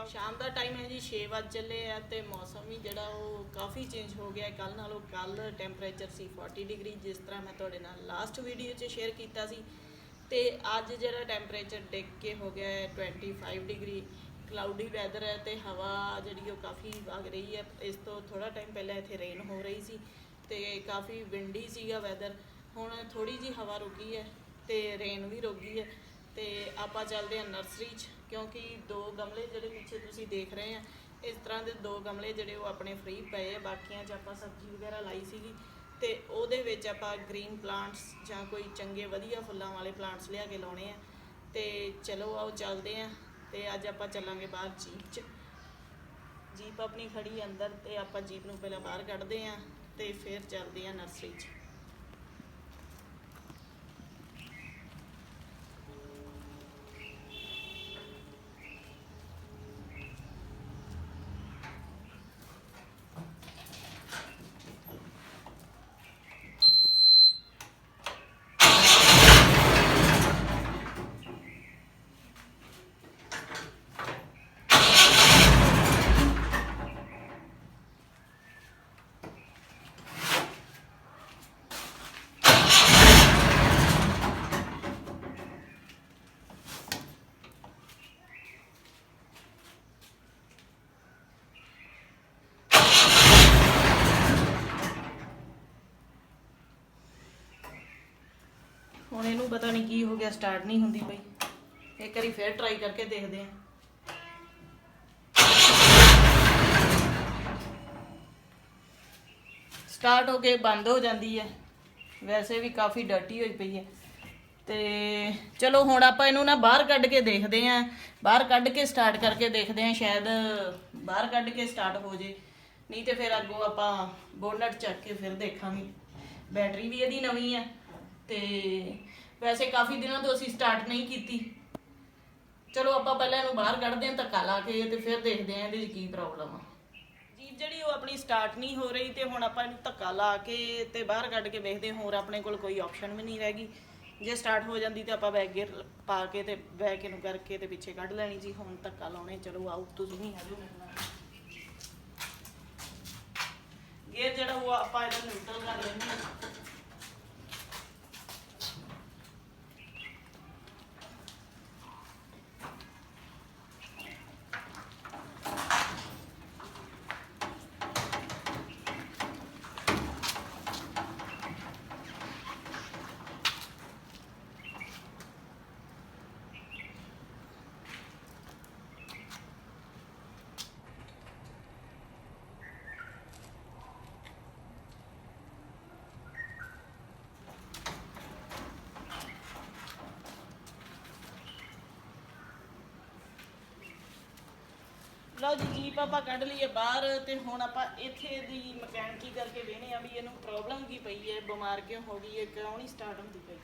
शाम का टाइम है जी 6 वज चले आ तो मौसम भी जोड़ा वो काफ़ी चेंज हो गया। कल नालों कल टैंपरेचर सी 40 डिग्री जिस तरह मैं थोड़े नाल लास्ट वीडियो च शेयर किया सी। तो अज जोड़ा टैंपरेचर डिग के हो गया है 25 डिग्री। क्लाउडी वैदर है तो हवा जी काफ़ी वग रही है। इस तो थोड़ा टाइम पहले इतने रेन हो रही सी तो काफ़ी विंडी सीगा वैदर। हुण थोड़ी जी हवा रुकी है तो रेन भी रुक गई है। तो आप चलते हैं नर्सरी क्योंकि दो गमले जोड़े पिछे तुसीं देख रहे हैं इस तरह के दो गमले जोड़े वो अपने फ्री पे है। बाकियां च आपां सब्जी वगैरह लाई सीगी तो ਉਹਦੇ ਵਿੱਚ ਆਪਾਂ ग्रीन प्लांट्स ਜਾਂ कोई चंगे वधिया फुल्लां वाले प्लांट्स लिया के लाने हैं। तो चलो आओ चलते हैं। तो अज आप चलांगे बाहर जीप च। जीप अपनी खड़ी अंदर तो आप जीप नूं पहलां बाहर कढ़ते हैं तो फिर चलते हैं नर्सरी च। ਹੁਣ ਇਹਨੂੰ ਪਤਾ नहीं की हो गया स्टार्ट नहीं होंदी पई। एक बारी फिर ट्राई करके देखते हैं। स्टार्ट हो के बंद हो जाती है। वैसे भी काफ़ी डर्टी हुई पई है। तो चलो हुण आपां इहनूं ना बाहर कढ़ के देखते हैं। बाहर कढ़ के स्टार्ट करके देखते हैं शायद बाहर कढ़ के स्टार्ट हो जाए। नहीं तो फिर अगों आपां बोनट चक के फिर देखांगे। बैटरी भी इहदी नवीं है तो वैसे काफ़ी दिनों तो असीं स्टार्ट नहीं की। चलो आप पहले इहनूं बाहर कढ़ते हैं धक्का ला के तो फिर देखते हैं इहदे की प्रॉब्लम आ। जीप जी वो अपनी स्टार्ट नहीं हो रही तो हुण आपां इहनूं धक्का ला के तो बाहर कढ़ के देखते हैं। होर अपने कोल कोई ऑप्शन भी नहीं रह गई। जे स्टार्ट हो जाती तो आप बैक गेयर पा के तो बैक इनू करके तो पिछे कढ़ लैनी जी। हुण धक्का लाने चलो आओ तुसीं भी आ जाओ मेरे नाल। गेयर जिहड़ा वो आपां इहदा न्यूट्रल कर लैंदे हां। लो जी जीप आप कढ़ लीए बाहर तो हुण आप इत्थे दी मकैनिकी करके वेने भी इहनूं प्रॉब्लम की पई है, बीमार क्यों हो गई है, क्यों नहीं स्टार्ट होंदी पई।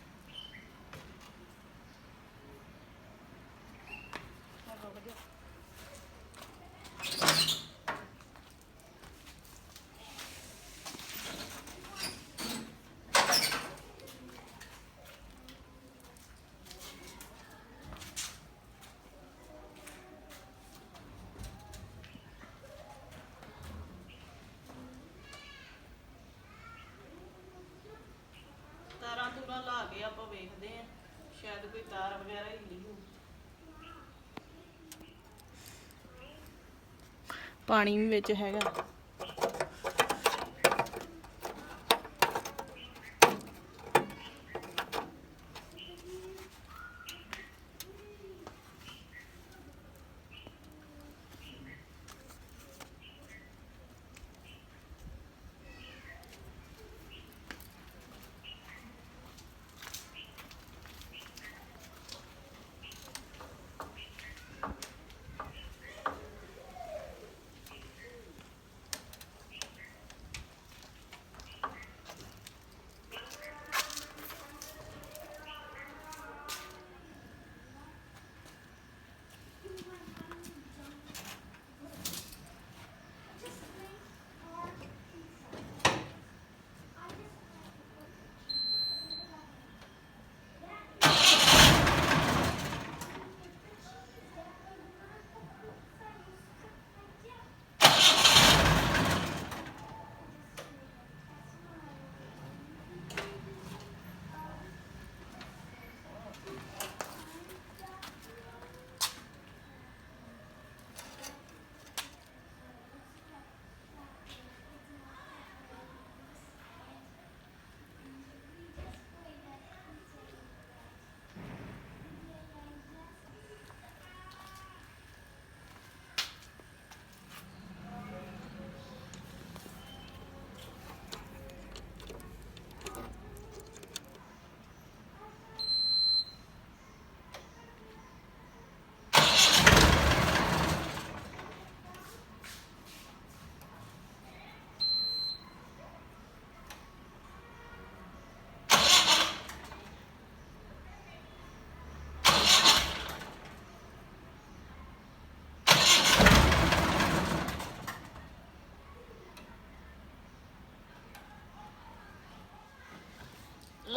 ਤਾਰਾਂ ਤੂਰਾਂ ਲਾ ਕੇ ਆਪਾਂ ਵੇਖਦੇ ਹਾਂ ਸ਼ਾਇਦ ਕੋਈ ਤਾਰ ਵਗੈਰਾ ਹਿੱਲੀ ਹੋ। ਪਾਣੀ ਵੀ ਵਿੱਚ ਹੈਗਾ।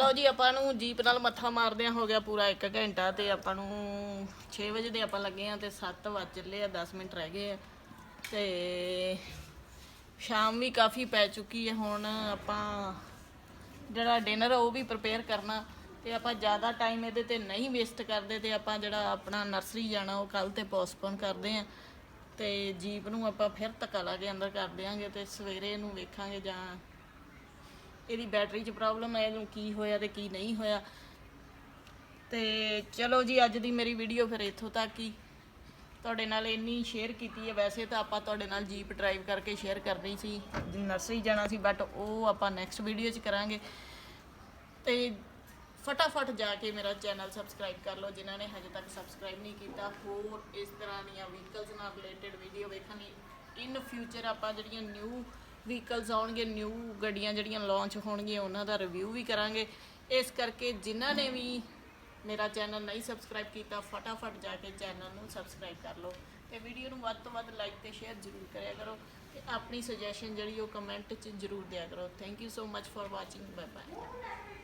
ਲਓ ਜੀ, ਆਪਾਂ ਨੂੰ ਜੀਪ ਨਾਲ ਮੱਥਾ ਮਾਰਦਿਆਂ ਹੋ ਗਿਆ ਪੂਰਾ 1 ਘੰਟਾ ਤੇ ਆਪਾਂ ਨੂੰ 6 ਵਜੇ ਦੇ ਆਪਾਂ ਲੱਗੇ ਆ ਤੇ 7 ਵੱਜ ਚੱਲੇ ਆ, 10 ਮਿੰਟ ਰਹਿ ਗਏ ਆ ਤੇ ਸ਼ਾਮ ਵੀ ਕਾਫੀ ਪੈ ਚੁੱਕੀ ਹੈ। ਹੁਣ ਆਪਾਂ ਜਿਹੜਾ ਡਿਨਰ ਉਹ ਵੀ ਪ੍ਰਪੇਅਰ ਕਰਨਾ ਤੇ ਆਪਾਂ ਜ਼ਿਆਦਾ ਟਾਈਮ ਇਹਦੇ ਤੇ ਨਹੀਂ ਵੇਸਟ ਕਰਦੇ ਤੇ ਆਪਾਂ ਜਿਹੜਾ ਆਪਣਾ ਨਰਸਰੀ ਜਾਣਾ ਉਹ ਕੱਲ ਤੇ ਪੋਸਟਪੋਨ ਕਰਦੇ ਆ ਤੇ ਜੀਪ ਨੂੰ ਆਪਾਂ ਫਿਰ ਧੱਕਾ ਲਾ ਕੇ ਅੰਦਰ ਕਰ ਦਿਆਂਗੇ ਤੇ ਸਵੇਰੇ ਇਹਨੂੰ ਵੇਖਾਂਗੇ ਜਾਂ ਇਹਦੀ ਬੈਟਰੀ 'ਚ ਪ੍ਰੋਬਲਮ ਹੈ, ਇਹਨੂੰ ਕੀ ਹੋਇਆ ਤੇ ਕੀ ਨਹੀਂ ਹੋਇਆ। ਤੇ ਚਲੋ ਜੀ, ਅੱਜ ਦੀ ਮੇਰੀ ਵੀਡੀਓ ਫਿਰ ਇੱਥੋਂ ਤੱਕ ਹੀ, ਤੁਹਾਡੇ ਨਾਲ ਇੰਨੀ ਸ਼ੇਅਰ ਕੀਤੀ ਹੈ। ਵੈਸੇ ਤਾਂ ਆਪਾਂ ਤੁਹਾਡੇ ਨਾਲ ਜੀਪ ਡਰਾਈਵ ਕਰਕੇ ਸ਼ੇਅਰ ਕਰਨੀ ਸੀ, ਨਰਸਰੀ ਜਾਣਾ ਸੀ, ਬਟ ਉਹ ਆਪਾਂ ਨੈਕਸਟ ਵੀਡੀਓ 'ਚ ਕਰਾਂਗੇ। ਤੇ ਫਟਾਫਟ ਜਾ ਕੇ ਮੇਰਾ ਚੈਨਲ ਸਬਸਕ੍ਰਾਈਬ ਕਰ ਲਓ ਜਿਨ੍ਹਾਂ ਨੇ ਹਜੇ ਤੱਕ ਸਬਸਕ੍ਰਾਈਬ ਨਹੀਂ ਕੀਤਾ। ਹੋਰ ਇਸ ਤਰ੍ਹਾਂ ਦੀਆਂ ਵਹੀਕਲਸ ਨਾਲ ਰਿਲੇਟਡ ਵੀਡੀਓ ਵੇਖਣ ਲਈ ਇਨ ਫਿਊਚਰ ਆਪਾਂ ਜਿਹੜੀਆਂ ਨਿਊ ਵਹੀਕਲਸ ਆਉਣਗੇ, ਨਿਊ ਗੱਡੀਆਂ ਜਿਹੜੀਆਂ ਲਾਂਚ ਹੋਣਗੀਆਂ, ਉਹਨਾਂ ਦਾ ਰਿਵਿਊ ਵੀ ਕਰਾਂਗੇ। ਇਸ ਕਰਕੇ ਜਿਨ੍ਹਾਂ ਨੇ ਵੀ ਮੇਰਾ ਚੈਨਲ ਨਹੀਂ ਸਬਸਕ੍ਰਾਈਬ ਕੀਤਾ, ਫਟਾਫਟ ਜਾ ਕੇ ਚੈਨਲ ਨੂੰ ਸਬਸਕ੍ਰਾਈਬ ਕਰ ਲਓ ਤੇ ਵੀਡੀਓ ਨੂੰ ਵੱਧ ਤੋਂ ਵੱਧ ਲਾਈਕ ਤੇ ਸ਼ੇਅਰ ਜ਼ਰੂਰ ਕਰਿਆ ਕਰੋ ਤੇ ਆਪਣੀ ਸੁਜੈਸ਼ਨ ਜਿਹੜੀ ਉਹ ਕਮੈਂਟ 'ਚ ਜ਼ਰੂਰ ਦਿਆ ਕਰੋ। Thank you so much for watching. Bye bye.